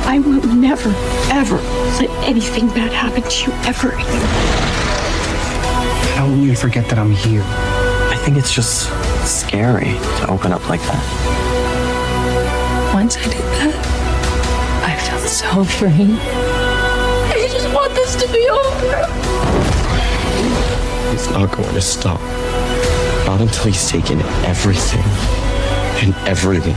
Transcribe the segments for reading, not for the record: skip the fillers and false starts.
I will never, ever let anything bad happen to you ever again. How will you forget that I'm here? I think it's just scary to open up like that. Once I did that, I felt so free. I just want this to be over. He's not going to stop. Not until he's taken everything and everything.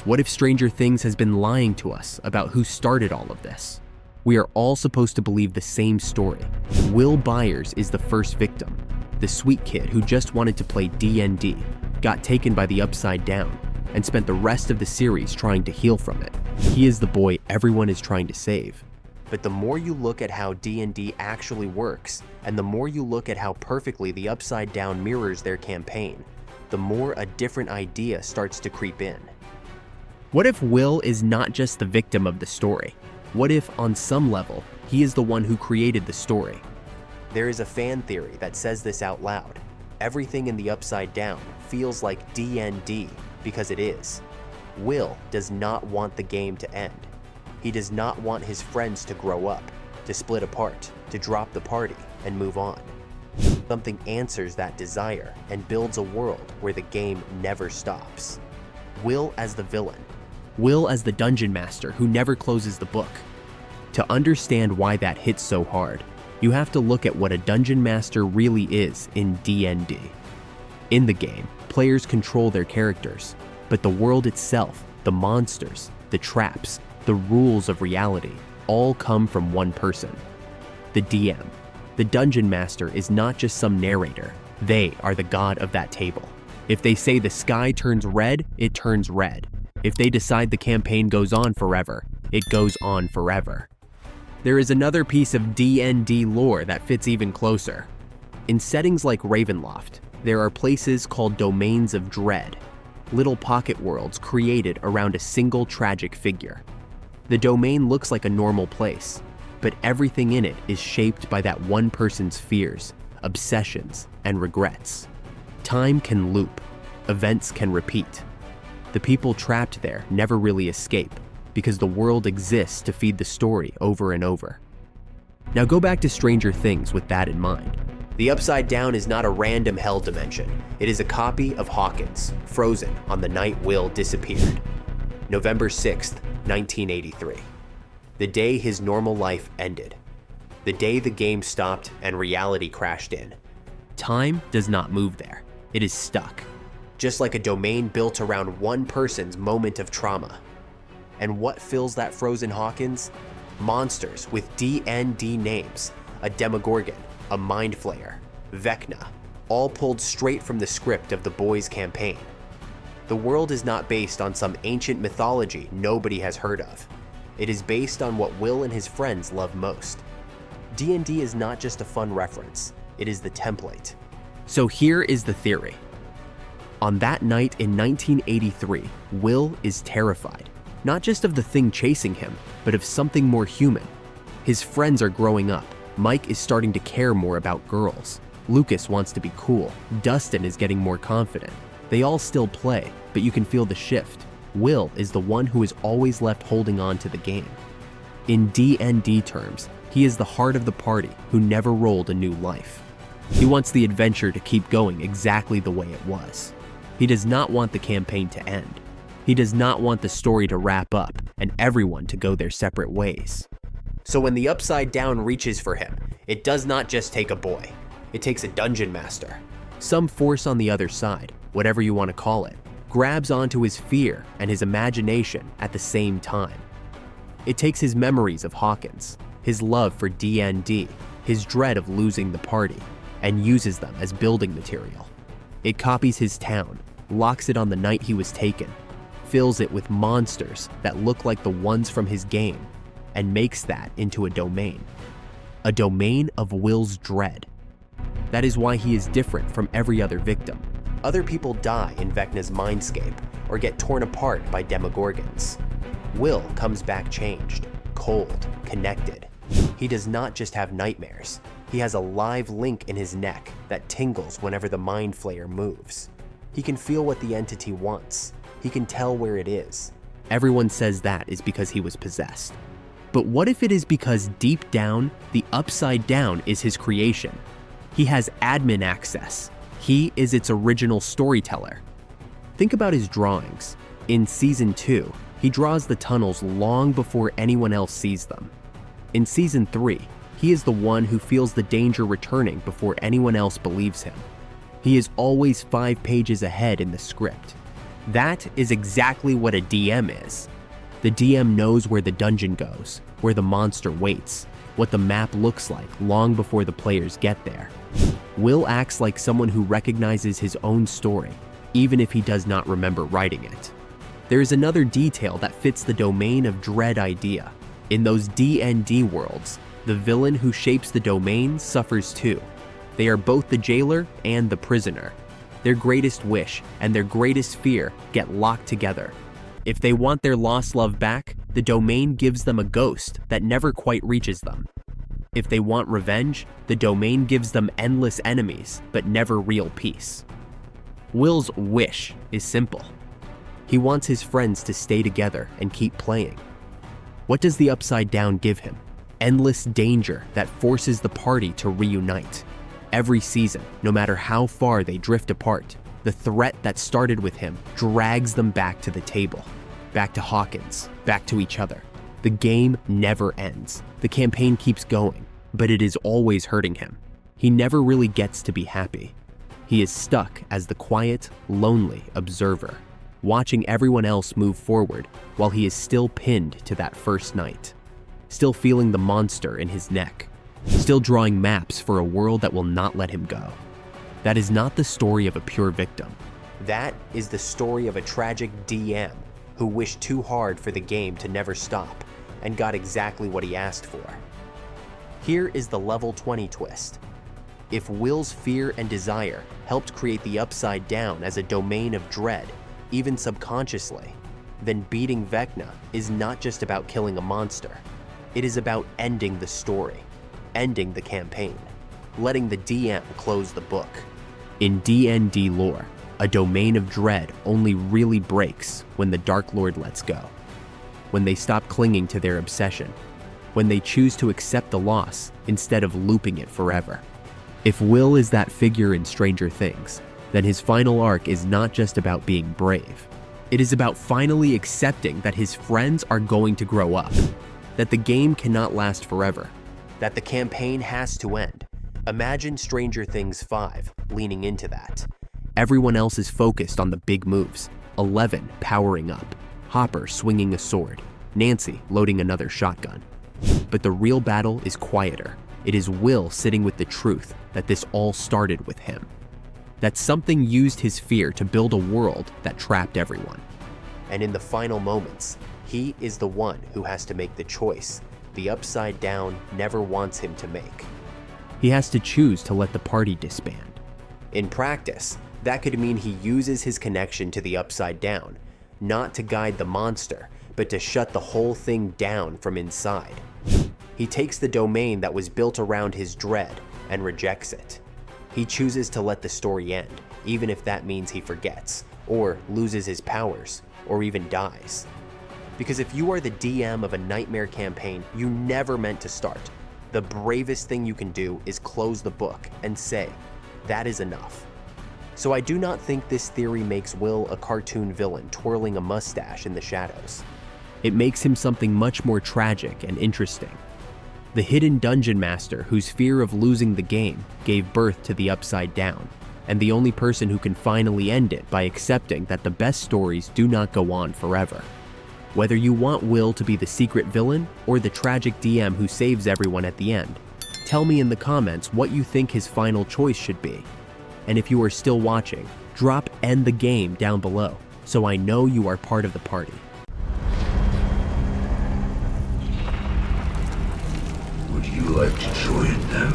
What if Stranger Things has been lying to us about who started all of this? We are all supposed to believe the same story. Will Byers is the first victim. The sweet kid who just wanted to play D&D, got taken by the Upside Down, and spent the rest of the series trying to heal from it. He is the boy everyone is trying to save. But the more you look at how D&D actually works, and the more you look at how perfectly the Upside Down mirrors their campaign, the more a different idea starts to creep in. What if Will is not just the victim of the story? What if, on some level, he is the one who created the story? There is a fan theory that says this out loud. Everything in the Upside Down feels like D&D because it is. Will does not want the game to end. He does not want his friends to grow up, to split apart, to drop the party and move on. Something answers that desire and builds a world where the game never stops. Will as the villain. Will as the dungeon master who never closes the book. To understand why that hits so hard, you have to look at what a dungeon master really is in D&D. In the game, players control their characters, but the world itself, the monsters, the traps, the rules of reality, all come from one person, the DM. The dungeon master is not just some narrator. They are the god of that table. If they say the sky turns red, it turns red. If they decide the campaign goes on forever, it goes on forever. There is another piece of D&D lore that fits even closer. In settings like Ravenloft, there are places called domains of dread, little pocket worlds created around a single tragic figure. The domain looks like a normal place, but everything in it is shaped by that one person's fears, obsessions, and regrets. Time can loop, events can repeat. The people trapped there never really escape because the world exists to feed the story over and over. Now go back to Stranger Things with that in mind. The Upside Down is not a random hell dimension. It is a copy of Hawkins, frozen on the night Will disappeared. November 6th, 1983. The day his normal life ended. The day the game stopped and reality crashed in. Time does not move there. It is stuck. Just like a domain built around one person's moment of trauma. And what fills that frozen Hawkins? Monsters with D&D names, a Demogorgon, a Mind Flayer, Vecna, all pulled straight from the script of the boys' campaign. The world is not based on some ancient mythology nobody has heard of. It is based on what Will and his friends love most. D&D is not just a fun reference, it is the template. So here is the theory. On that night in 1983, Will is terrified, not just of the thing chasing him, but of something more human. His friends are growing up. Mike is starting to care more about girls. Lucas wants to be cool. Dustin is getting more confident. They all still play, but you can feel the shift. Will is the one who is always left holding on to the game. In D&D terms, he is the heart of the party who never rolled a new life. He wants the adventure to keep going exactly the way it was. He does not want the campaign to end. He does not want the story to wrap up and everyone to go their separate ways. So when the Upside Down reaches for him, it does not just take a boy. It takes a dungeon master. Some force on the other side, whatever you want to call it, grabs onto his fear and his imagination at the same time. It takes his memories of Hawkins, his love for D&D, his dread of losing the party, and uses them as building material. It copies his town, locks it on the night he was taken, fills it with monsters that look like the ones from his game, and makes that into a domain of Will's dread. That is why he is different from every other victim. Other people die in Vecna's mindscape or get torn apart by Demogorgons. Will comes back changed, cold, connected. He does not just have nightmares. He has a live link in his neck that tingles whenever the Mind Flayer moves. He can feel what the entity wants. He can tell where it is. Everyone says that is because he was possessed. But what if it is because deep down, the Upside Down is his creation? He has admin access. He is its original storyteller. Think about his drawings. In Season 2, he draws the tunnels long before anyone else sees them. In Season 3, he is the one who feels the danger returning before anyone else believes him. He is always 5 pages ahead in the script. That is exactly what a DM is. The DM knows where the dungeon goes, where the monster waits, what the map looks like long before the players get there. Will acts like someone who recognizes his own story, even if he does not remember writing it. There is another detail that fits the domain of dread idea. In those D&D worlds, the villain who shapes the domain suffers too. They are both the jailer and the prisoner. Their greatest wish and their greatest fear get locked together. If they want their lost love back, the domain gives them a ghost that never quite reaches them. If they want revenge, the domain gives them endless enemies, but never real peace. Will's wish is simple. He wants his friends to stay together and keep playing. What does the Upside Down give him? Endless danger that forces the party to reunite. Every season, no matter how far they drift apart, the threat that started with him drags them back to the table, back to Hawkins, back to each other. The game never ends. The campaign keeps going, but it is always hurting him. He never really gets to be happy. He is stuck as the quiet, lonely observer, watching everyone else move forward while he is still pinned to that first night, still feeling the monster in his neck, still drawing maps for a world that will not let him go. That is not the story of a pure victim. That is the story of a tragic DM who wished too hard for the game to never stop and got exactly what he asked for. Here is the level 20 twist. If Will's fear and desire helped create the Upside Down as a domain of dread, even subconsciously, then beating Vecna is not just about killing a monster. It is about ending the story, ending the campaign, letting the DM close the book. In D&D lore, a domain of dread only really breaks when the Dark Lord lets go, when they stop clinging to their obsession, when they choose to accept the loss instead of looping it forever. If Will is that figure in Stranger Things, then his final arc is not just about being brave. It is about finally accepting that his friends are going to grow up, that the game cannot last forever, that the campaign has to end. Imagine Stranger Things 5 leaning into that. Everyone else is focused on the big moves. 11 powering up, Hopper swinging a sword, Nancy loading another shotgun. But the real battle is quieter. It is Will sitting with the truth that this all started with him. That something used his fear to build a world that trapped everyone. And in the final moments, he is the one who has to make the choice the Upside Down never wants him to make. He has to choose to let the party disband. In practice, that could mean he uses his connection to the Upside Down, not to guide the monster, but to shut the whole thing down from inside. He takes the domain that was built around his dread and rejects it. He chooses to let the story end, even if that means he forgets, or loses his powers, or even dies. Because if you are the DM of a nightmare campaign you never meant to start, the bravest thing you can do is close the book and say, that is enough. So I do not think this theory makes Will a cartoon villain twirling a mustache in the shadows. It makes him something much more tragic and interesting. The hidden dungeon master whose fear of losing the game gave birth to the Upside Down, and the only person who can finally end it by accepting that the best stories do not go on forever. Whether you want Will to be the secret villain or the tragic DM who saves everyone at the end, tell me in the comments what you think his final choice should be. And if you are still watching, drop "end the game" down below so I know you are part of the party. Would you like to join them?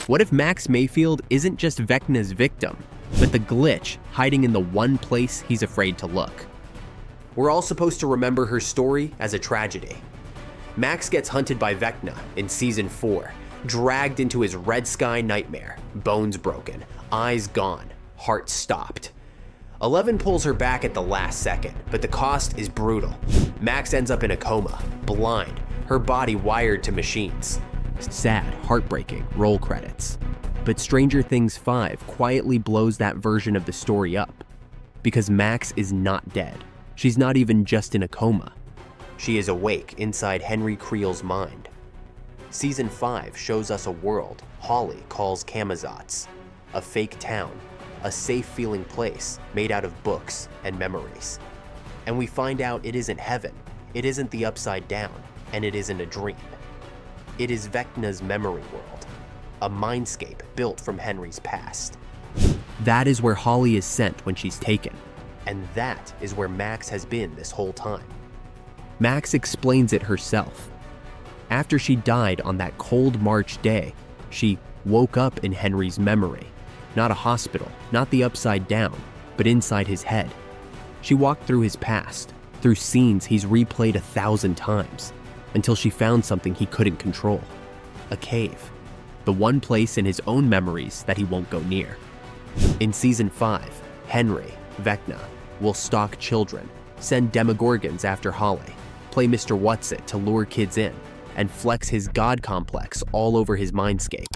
What if Max Mayfield isn't just Vecna's victim, but the glitch hiding in the one place he's afraid to look? We're all supposed to remember her story as a tragedy. Max gets hunted by Vecna in season 4, dragged into his red sky nightmare, bones broken, eyes gone, heart stopped. 11 pulls her back at the last second, but the cost is brutal. Max ends up in a coma, blind, her body wired to machines. Sad, heartbreaking roll credits. But Stranger Things 5 quietly blows that version of the story up. Because Max is not dead. She's not even just in a coma. She is awake inside Henry Creel's mind. Season 5 shows us a world Holly calls Camazotz, a fake town, a safe-feeling place made out of books and memories. And we find out it isn't heaven, it isn't the upside down, and it isn't a dream. It is Vecna's memory world, a mindscape built from Henry's past. That is where Holly is sent when she's taken, and that is where Max has been this whole time. Max explains it herself. After she died on that cold March day, she woke up in Henry's memory. Not a hospital, not the upside down, but inside his head. She walked through his past, through scenes he's replayed 1,000 times, until she found something he couldn't control. A cave. The one place in his own memories that he won't go near. In season 5, Henry, Vecna, will stalk children, send demogorgons after Holly, play Mr. What's-It to lure kids in, and flex his god complex all over his mindscape.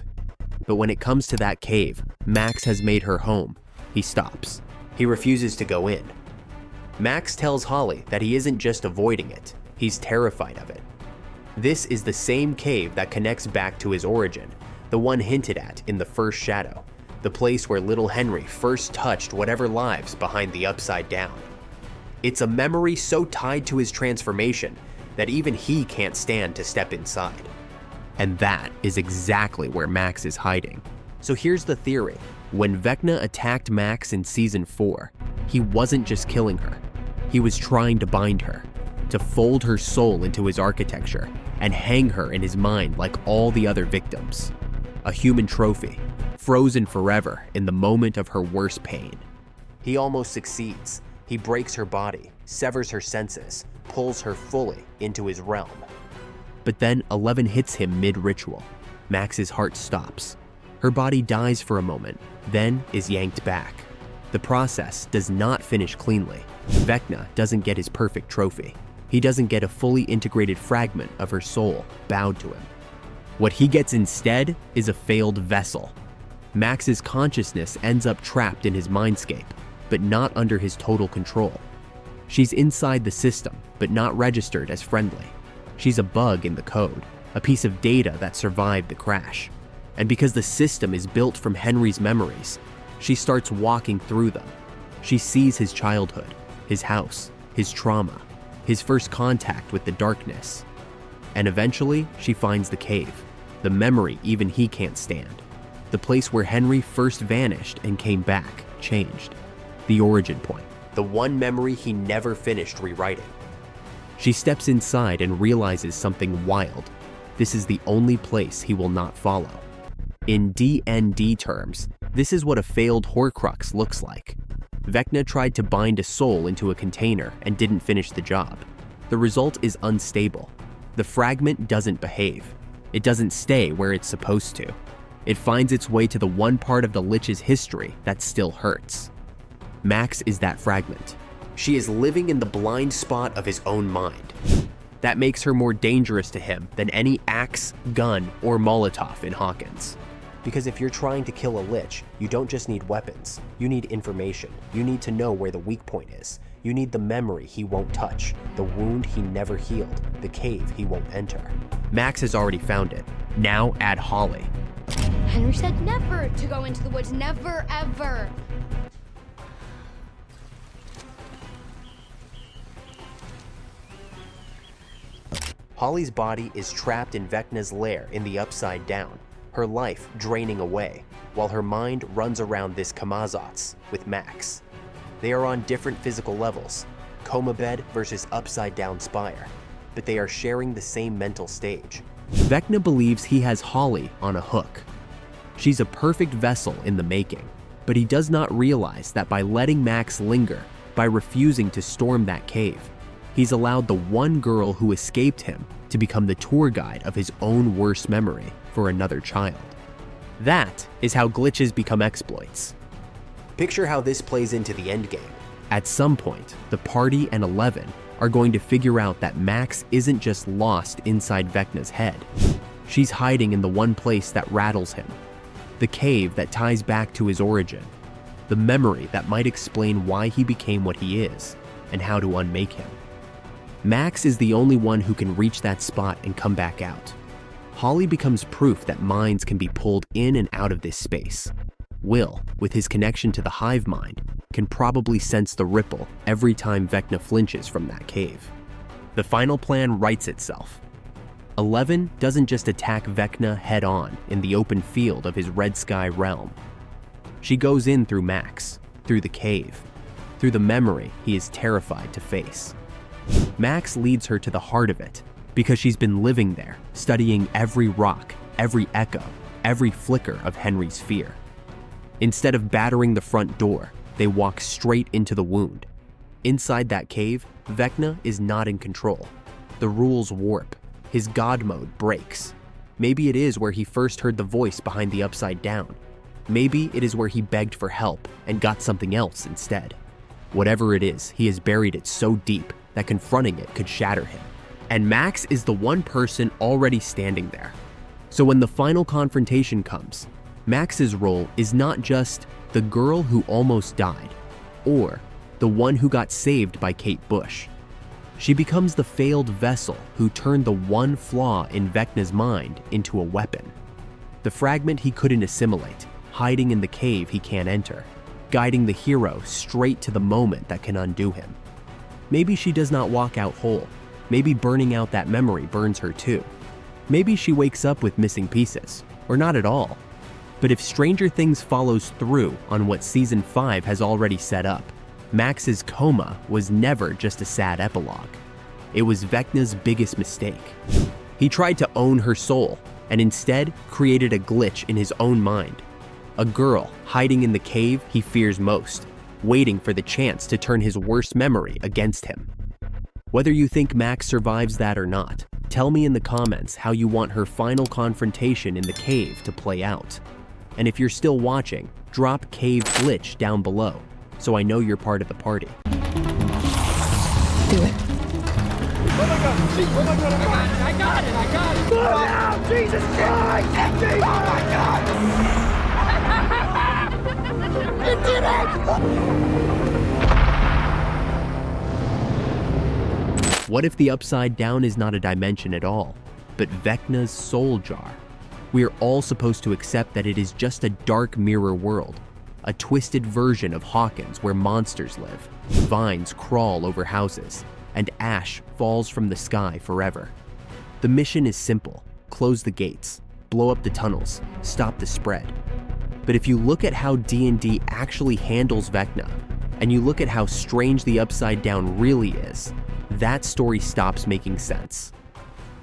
But when it comes to that cave Max has made her home, he stops. He refuses to go in. Max tells Holly that he isn't just avoiding it, he's terrified of it. This is the same cave that connects back to his origin, the one hinted at in the first shadow, the place where little Henry first touched whatever lives behind the upside down. It's a memory so tied to his transformation that even he can't stand to step inside. And that is exactly where Max is hiding. So here's the theory. When Vecna attacked Max in season 4, he wasn't just killing her. He was trying to bind her, to fold her soul into his architecture and hang her in his mind like all the other victims. A human trophy, frozen forever in the moment of her worst pain. He almost succeeds. He breaks her body, severs her senses, pulls her fully into his realm. But then 11 hits him mid-ritual. Max's heart stops. Her body dies for a moment, then is yanked back. The process does not finish cleanly. Vecna doesn't get his perfect trophy. He doesn't get a fully integrated fragment of her soul bowed to him. What he gets instead is a failed vessel. Max's consciousness ends up trapped in his mindscape, but not under his total control. She's inside the system, but not registered as friendly. She's a bug in the code, a piece of data that survived the crash. And because the system is built from Henry's memories, she starts walking through them. She sees his childhood, his house, his trauma, his first contact with the darkness. And eventually, she finds the cave, the memory even he can't stand. The place where Henry first vanished and came back, changed. The origin point, the one memory he never finished rewriting. She steps inside and realizes something wild. This is the only place he will not follow. In D&D terms, this is what a failed Horcrux looks like. Vecna tried to bind a soul into a container and didn't finish the job. The result is unstable. The fragment doesn't behave. It doesn't stay where it's supposed to. It finds its way to the one part of the Lich's history that still hurts. Max is that fragment. She is living in the blind spot of his own mind. That makes her more dangerous to him than any axe, gun, or Molotov in Hawkins. Because if you're trying to kill a Lich, you don't just need weapons. You need information. You need to know where the weak point is. You need the memory he won't touch, the wound he never healed, the cave he won't enter. Max has already found it. Now add Holly. Henry said never to go into the woods. Never, ever. Holly's body is trapped in Vecna's lair in the Upside Down, her life draining away, while her mind runs around this Camazotz with Max. They are on different physical levels, coma bed versus Upside Down spire, but they are sharing the same mental stage. Vecna believes he has Holly on a hook. She's a perfect vessel in the making, but he does not realize that by letting Max linger, by refusing to storm that cave. He's allowed the one girl who escaped him to become the tour guide of his own worst memory for another child. That is how glitches become exploits. Picture how this plays into the endgame. At some point, the party and Eleven are going to figure out that Max isn't just lost inside Vecna's head. She's hiding in the one place that rattles him, the cave that ties back to his origin, the memory that might explain why he became what he is and how to unmake him. Max is the only one who can reach that spot and come back out. Holly becomes proof that minds can be pulled in and out of this space. Will, with his connection to the hive mind, can probably sense the ripple every time Vecna flinches from that cave. The final plan writes itself. Eleven doesn't just attack Vecna head-on in the open field of his Red Sky realm. She goes in through Max, through the cave, through the memory he is terrified to face. Max leads her to the heart of it because she's been living there, studying every rock, every echo, every flicker of Henry's fear. Instead of battering the front door, they walk straight into the wound. Inside that cave, Vecna is not in control. The rules warp. His God mode breaks. Maybe it is where he first heard the voice behind the Upside Down. Maybe it is where he begged for help and got something else instead. Whatever it is, he has buried it so deep that confronting it could shatter him. And Max is the one person already standing there. So when the final confrontation comes, Max's role is not just the girl who almost died, or the one who got saved by Kate Bush. She becomes the failed vessel who turned the one flaw in Vecna's mind into a weapon. The fragment he couldn't assimilate, hiding in the cave he can't enter, guiding the hero straight to the moment that can undo him. Maybe she does not walk out whole. Maybe burning out that memory burns her too. Maybe she wakes up with missing pieces, or not at all. But if Stranger Things follows through on what Season 5 has already set up, Max's coma was never just a sad epilogue. It was Vecna's biggest mistake. He tried to own her soul, and instead created a glitch in his own mind. A girl hiding in the cave he fears most, waiting for the chance to turn his worst memory against him. Whether you think Max survives that or not, tell me in the comments how you want her final confrontation in the cave to play out. And if you're still watching, drop cave glitch down below, so I know you're part of the party. Do it. Oh my God! Oh my God! I got it! Slow down! Jesus Christ! Jesus! Oh my God! You did it! What if the Upside Down is not a dimension at all, but Vecna's soul jar? We are all supposed to accept that it is just a dark mirror world, a twisted version of Hawkins where monsters live, vines crawl over houses, and ash falls from the sky forever. The mission is simple: close the gates, blow up the tunnels, stop the spread. But if you look at how D&D actually handles Vecna, and you look at how strange the Upside Down really is, that story stops making sense.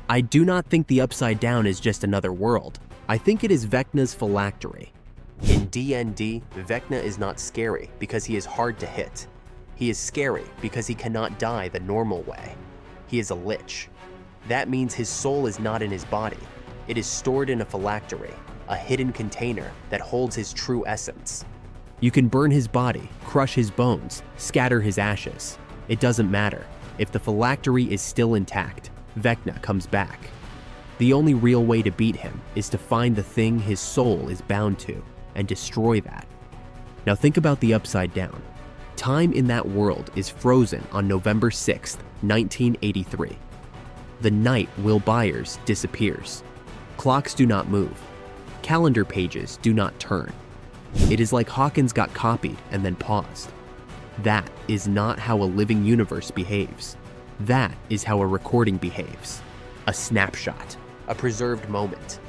I do not think the Upside Down is just another world. I think it is Vecna's phylactery. In D&D, Vecna is not scary because he is hard to hit. He is scary because he cannot die the normal way. He is a lich. That means his soul is not in his body. It is stored in a phylactery, a hidden container that holds his true essence. You can burn his body, crush his bones, scatter his ashes. It doesn't matter. If the phylactery is still intact, Vecna comes back. The only real way to beat him is to find the thing his soul is bound to and destroy that. Now think about the Upside Down. Time in that world is frozen on November 6th, 1983. The night Will Byers disappears. Clocks do not move. Calendar pages do not turn. It is like Hawkins got copied and then paused. That is not how a living universe behaves. That is how a recording behaves. A snapshot, a preserved moment.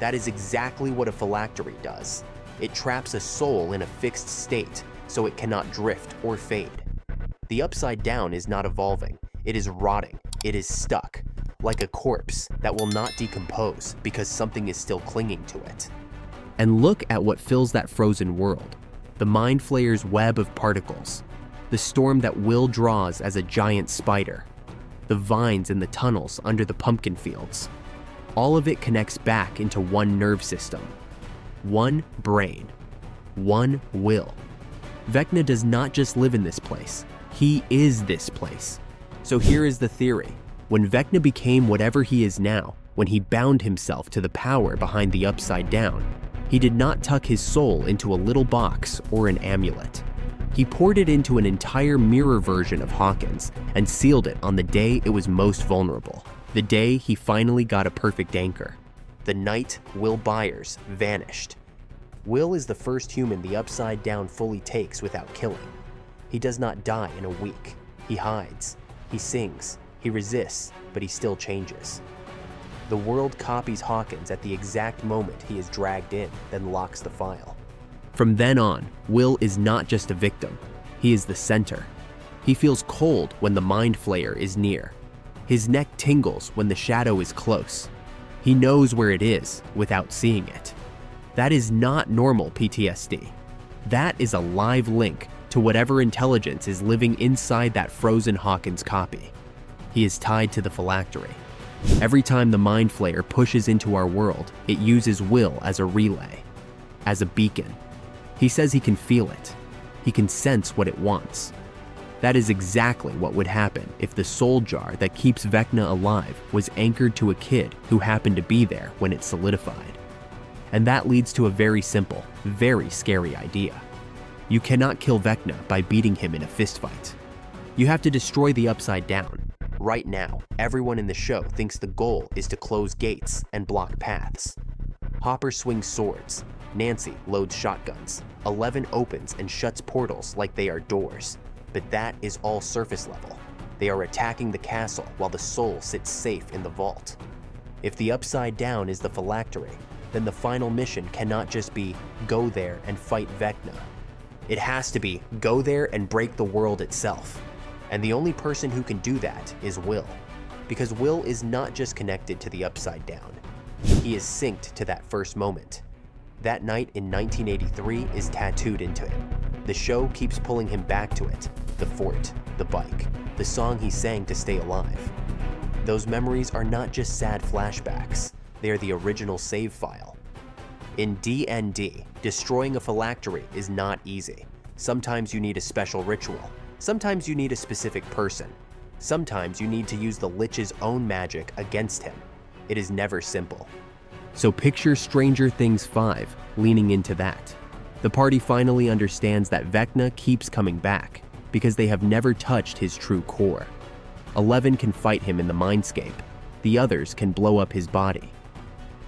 That is exactly what a phylactery does. It traps a soul in a fixed state so it cannot drift or fade. The Upside Down is not evolving. It is rotting. It is stuck, like a corpse that will not decompose because something is still clinging to it. And look at what fills that frozen world. The Mind Flayer's web of particles. the storm that Will draws as a giant spider, the vines in the tunnels under the pumpkin fields. All of it connects back into one nerve system, one brain, one will. Vecna does not just live in this place, he is this place. So here is the theory. When Vecna became whatever he is now, when he bound himself to the power behind the Upside Down, he did not tuck his soul into a little box or an amulet. He poured it into an entire mirror version of Hawkins and sealed it on the day it was most vulnerable, the day he finally got a perfect anchor, the night Will Byers vanished. Will is the first human the Upside Down fully takes without killing. He does not die in a week. He hides, he sings, he resists, but he still changes. The world copies Hawkins at the exact moment he is dragged in, then locks the file. From then on, Will is not just a victim, he is the center. He feels cold when the Mind Flayer is near. His neck tingles when the shadow is close. He knows where it is without seeing it. That is not normal PTSD. That is a live link to whatever intelligence is living inside that frozen Hawkins copy. He is tied to the phylactery. Every time the Mind Flayer pushes into our world, it uses Will as a relay, as a beacon. He says he can feel it. He can sense what it wants. That is exactly what would happen if the soul jar that keeps Vecna alive was anchored to a kid who happened to be there when it solidified. And that leads to a very simple, very scary idea. You cannot kill Vecna by beating him in a fistfight. You have to destroy the Upside Down. Right now, everyone in the show thinks the goal is to close gates and block paths. Hopper swings swords, Nancy loads shotguns, 11 opens and shuts portals like they are doors. But that is all surface level. They are attacking the castle while the soul sits safe in the vault. If the Upside Down is the phylactery, then the final mission cannot just be go there and fight Vecna. It has to be go there and break the world itself. And the only person who can do that is Will. Because Will is not just connected to the Upside Down. He is synced to that first moment. That night in 1983 is tattooed into him. The show keeps pulling him back to it. The fort, the bike, the song he sang to stay alive. Those memories are not just sad flashbacks. They are the original save file. In D&D, destroying a phylactery is not easy. Sometimes you need a special ritual. Sometimes you need a specific person. Sometimes you need to use the Lich's own magic against him. It is never simple. So picture Stranger Things 5 leaning into that. The party finally understands that Vecna keeps coming back because they have never touched his true core. 11 can fight him in the mindscape. The others can blow up his body.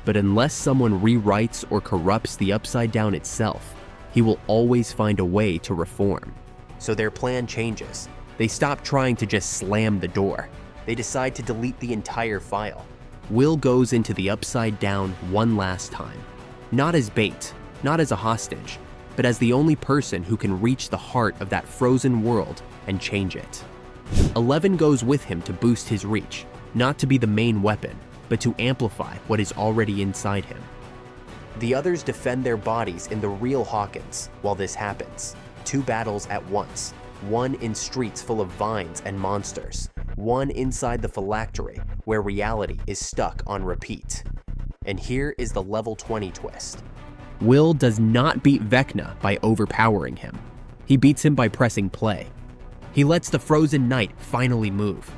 But unless someone rewrites or corrupts the Upside Down itself, he will always find a way to reform. So their plan changes. They stop trying to just slam the door. They decide to delete the entire file. Will goes into the Upside Down one last time. Not as bait, not as a hostage, but as the only person who can reach the heart of that frozen world and change it. 11 goes with him to boost his reach, not to be the main weapon, but to amplify what is already inside him. The others defend their bodies in the real Hawkins while this happens. 2 battles at once, one in streets full of vines and monsters, one inside the phylactery where reality is stuck on repeat. And here is the level 20 twist. Will does not beat Vecna by overpowering him. He beats him by pressing play. He lets the frozen night finally move.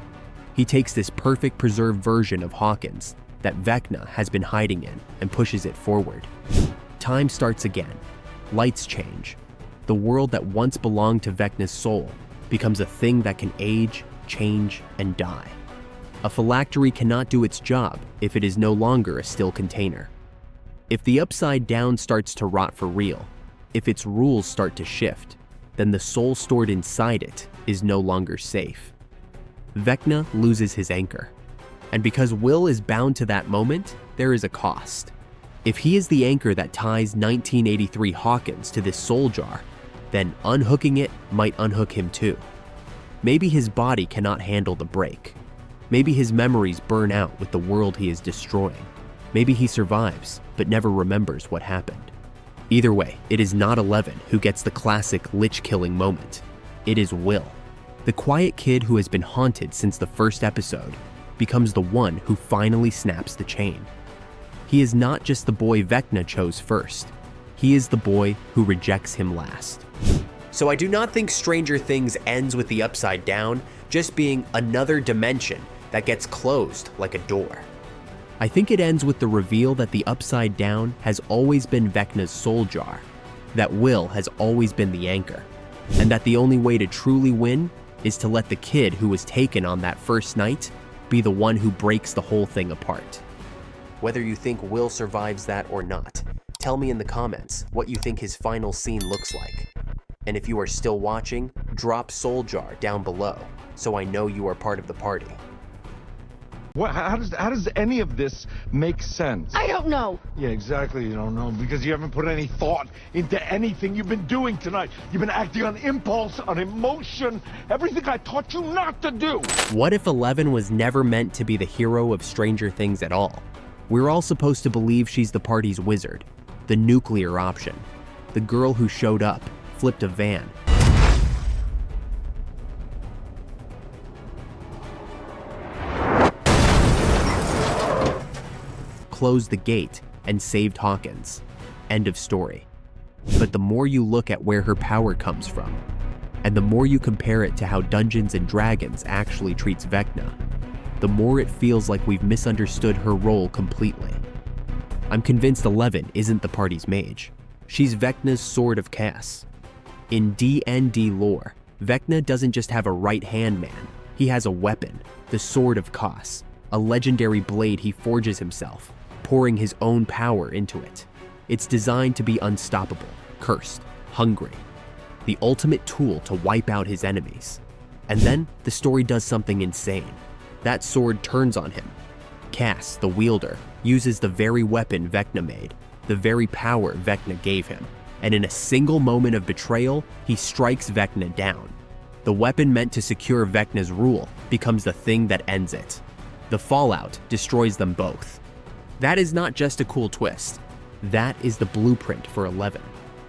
He takes this perfect preserved version of Hawkins that Vecna has been hiding in and pushes it forward. Time starts again. Lights change. The world that once belonged to Vecna's soul becomes a thing that can age, change, and die. A phylactery cannot do its job if it is no longer a still container. If the Upside Down starts to rot for real, if its rules start to shift, then the soul stored inside it is no longer safe. Vecna loses his anchor. And because Will is bound to that moment, there is a cost. If he is the anchor that ties 1983 Hawkins to this soul jar, then unhooking it might unhook him too. Maybe his body cannot handle the break. Maybe his memories burn out with the world he is destroying. Maybe he survives, but never remembers what happened. Either way, it is not 11 who gets the classic Lich killing moment. It is Will. The quiet kid who has been haunted since the first episode becomes the one who finally snaps the chain. He is not just the boy Vecna chose first. He is the boy who rejects him last. So I do not think Stranger Things ends with the Upside Down just being another dimension that gets closed like a door. I think it ends with the reveal that the Upside Down has always been Vecna's soul jar, that Will has always been the anchor, and that the only way to truly win is to let the kid who was taken on that first night be the one who breaks the whole thing apart. Whether you think Will survives that or not, tell me in the comments what you think his final scene looks like. And if you are still watching, drop Soul Jar down below so I know you are part of the party. How does any of this make sense? I don't know. Yeah, exactly, you don't know, because you haven't put any thought into anything you've been doing tonight. You've been acting on impulse, on emotion, everything I taught you not to do. What if 11 was never meant to be the hero of Stranger Things at all? We're all supposed to believe she's the party's wizard, the nuclear option, the girl who showed up, flipped a van, closed the gate, and saved Hawkins. End of story. But the more you look at where her power comes from, and the more you compare it to how Dungeons & Dragons actually treats Vecna, the more it feels like we've misunderstood her role completely. I'm convinced 11 isn't the party's mage. She's Vecna's Sword of Chaos. In D&D lore, Vecna doesn't just have a right-hand man, he has a weapon, the Sword of Chaos, a legendary blade he forges himself, pouring his own power into it. It's designed to be unstoppable, cursed, hungry, the ultimate tool to wipe out his enemies. And then the story does something insane. That sword turns on him. Cass, the wielder, uses the very weapon Vecna made, the very power Vecna gave him, and in a single moment of betrayal, he strikes Vecna down. The weapon meant to secure Vecna's rule becomes the thing that ends it. The fallout destroys them both. That is not just a cool twist. That is the blueprint for 11.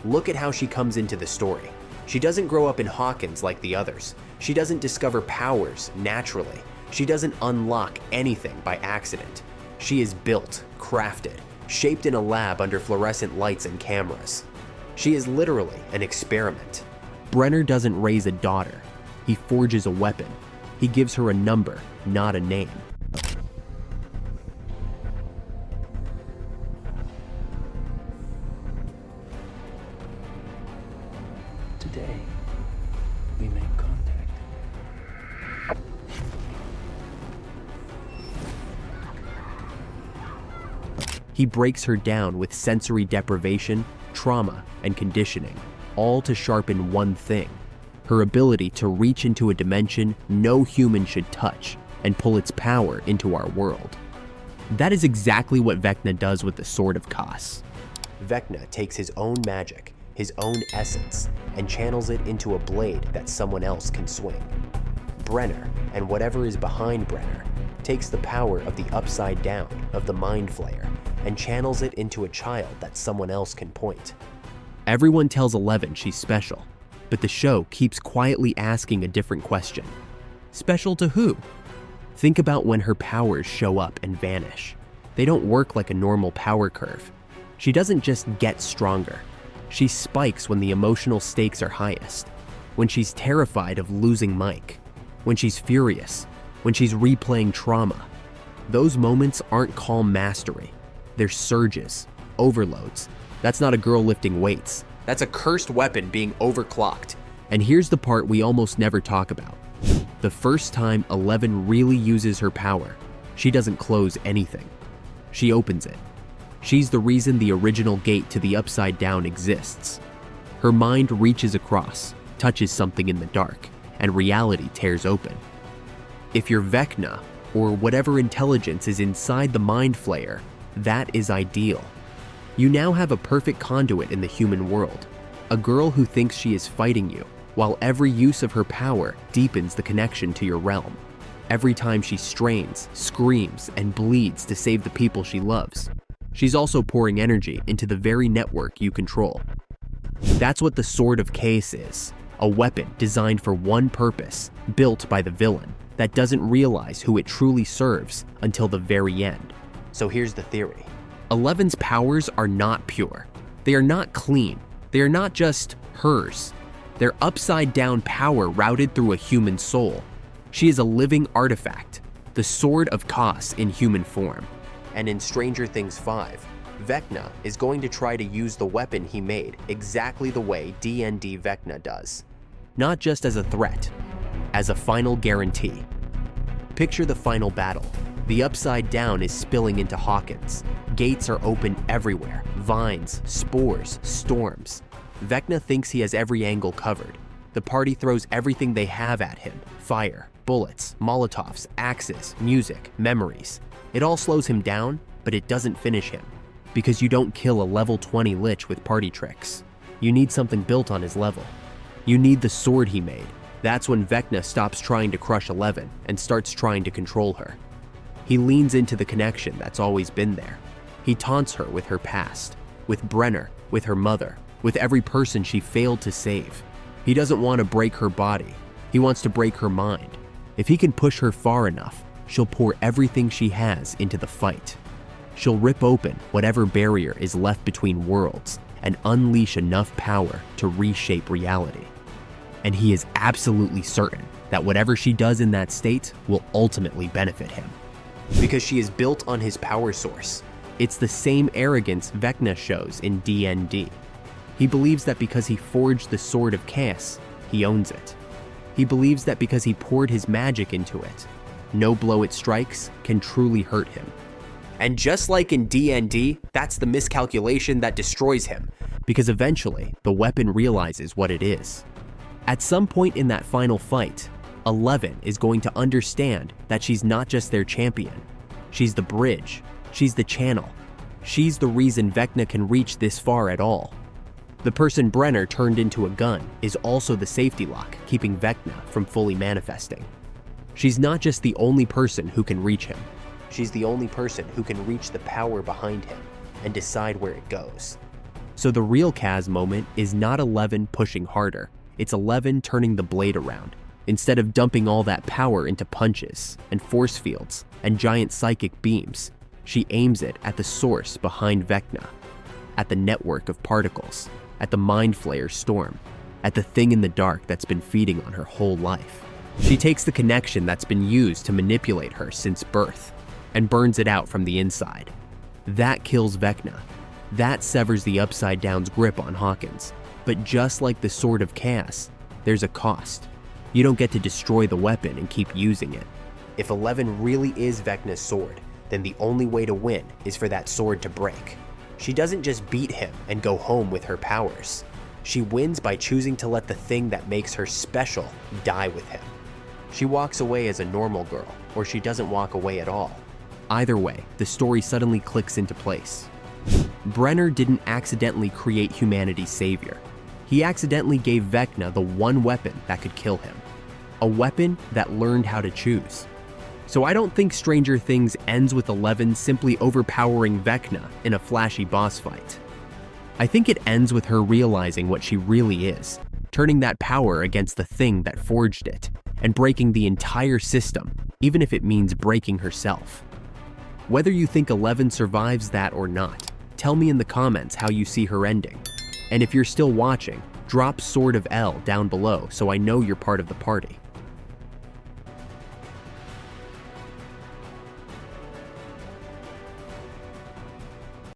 Look at how she comes into the story. She doesn't grow up in Hawkins like the others. She doesn't discover powers naturally. She doesn't unlock anything by accident. She is built, crafted, shaped in a lab under fluorescent lights and cameras. She is literally an experiment. Brenner doesn't raise a daughter. He forges a weapon. He gives her a number, not a name. Today, we make contact. He breaks her down with sensory deprivation, trauma, and conditioning, all to sharpen one thing: her ability to reach into a dimension no human should touch and pull its power into our world. That is exactly what Vecna does with the Sword of Chaos. Vecna takes his own magic, his own essence, and channels it into a blade that someone else can swing. Brenner, and whatever is behind Brenner, takes the power of the Upside Down, of the Mind Flayer, and channels it into a child that someone else can point. Everyone tells 11 she's special, but the show keeps quietly asking a different question. Special to who? Think about when her powers show up and vanish. They don't work like a normal power curve. She doesn't just get stronger. She spikes when the emotional stakes are highest, when she's terrified of losing Mike, when she's furious, when she's replaying trauma. Those moments aren't calm mastery. They're surges, overloads. That's not a girl lifting weights. That's a cursed weapon being overclocked. And here's the part we almost never talk about. The first time 11 really uses her power, she doesn't close anything. She opens it. She's the reason the original gate to the Upside Down exists. Her mind reaches across, touches something in the dark, and reality tears open. If you're Vecna, or whatever intelligence is inside the Mind Flayer, that is ideal. You now have a perfect conduit in the human world, a girl who thinks she is fighting you, while every use of her power deepens the connection to your realm. Every time she strains, screams, and bleeds to save the people she loves, she's also pouring energy into the very network you control. That's what the Sword of Chaos is, a weapon designed for one purpose, built by the villain, that doesn't realize who it truly serves until the very end. So here's the theory. 11's powers are not pure. They are not clean. They are not just hers. They're upside-down power routed through a human soul. She is a living artifact, the Sword of Kos in human form. And in Stranger Things 5, Vecna is going to try to use the weapon he made exactly the way D&D Vecna does. Not just as a threat, as a final guarantee. Picture the final battle. The Upside Down is spilling into Hawkins. Gates are open everywhere. Vines, spores, storms. Vecna thinks he has every angle covered. The party throws everything they have at him. Fire, bullets, Molotovs, axes, music, memories. It all slows him down, but it doesn't finish him. Because you don't kill a level 20 Lich with party tricks. You need something built on his level. You need the sword he made. That's when Vecna stops trying to crush 11 and starts trying to control her. He leans into the connection that's always been there. He taunts her with her past, with Brenner, with her mother, with every person she failed to save. He doesn't want to break her body. He wants to break her mind. If he can push her far enough, she'll pour everything she has into the fight. She'll rip open whatever barrier is left between worlds and unleash enough power to reshape reality. And he is absolutely certain that whatever she does in that state will ultimately benefit him. Because she is built on his power source. It's the same arrogance Vecna shows in D&D. He believes that because he forged the Sword of Kos, he owns it. He believes that because he poured his magic into it, no blow it strikes can truly hurt him. And just like in D&D, that's the miscalculation that destroys him, because eventually the weapon realizes what it is. At some point in that final fight, 11 is going to understand that she's not just their champion. She's the bridge. She's the channel. She's the reason Vecna can reach this far at all. The person Brenner turned into a gun is also the safety lock keeping Vecna from fully manifesting. She's not just the only person who can reach him. She's the only person who can reach the power behind him and decide where it goes. So the real Kaz moment is not 11 pushing harder. It's 11 turning the blade around. Instead of dumping all that power into punches and force fields and giant psychic beams, she aims it at the source behind Vecna, at the network of particles, at the Mind Flayer storm, at the thing in the dark that's been feeding on her whole life. She takes the connection that's been used to manipulate her since birth and burns it out from the inside. That kills Vecna. That severs the Upside Down's grip on Hawkins. But just like the Sword of Kos, there's a cost. You don't get to destroy the weapon and keep using it. If 11 really is Vecna's sword, then the only way to win is for that sword to break. She doesn't just beat him and go home with her powers. She wins by choosing to let the thing that makes her special die with him. She walks away as a normal girl, or she doesn't walk away at all. Either way, the story suddenly clicks into place. Brenner didn't accidentally create humanity's savior. He accidentally gave Vecna the one weapon that could kill him. A weapon that learned how to choose. So I don't think Stranger Things ends with 11 simply overpowering Vecna in a flashy boss fight. I think it ends with her realizing what she really is, turning that power against the thing that forged it, and breaking the entire system, even if it means breaking herself. Whether you think 11 survives that or not, tell me in the comments how you see her ending. And if you're still watching, drop Sword of L down below so I know you're part of the party.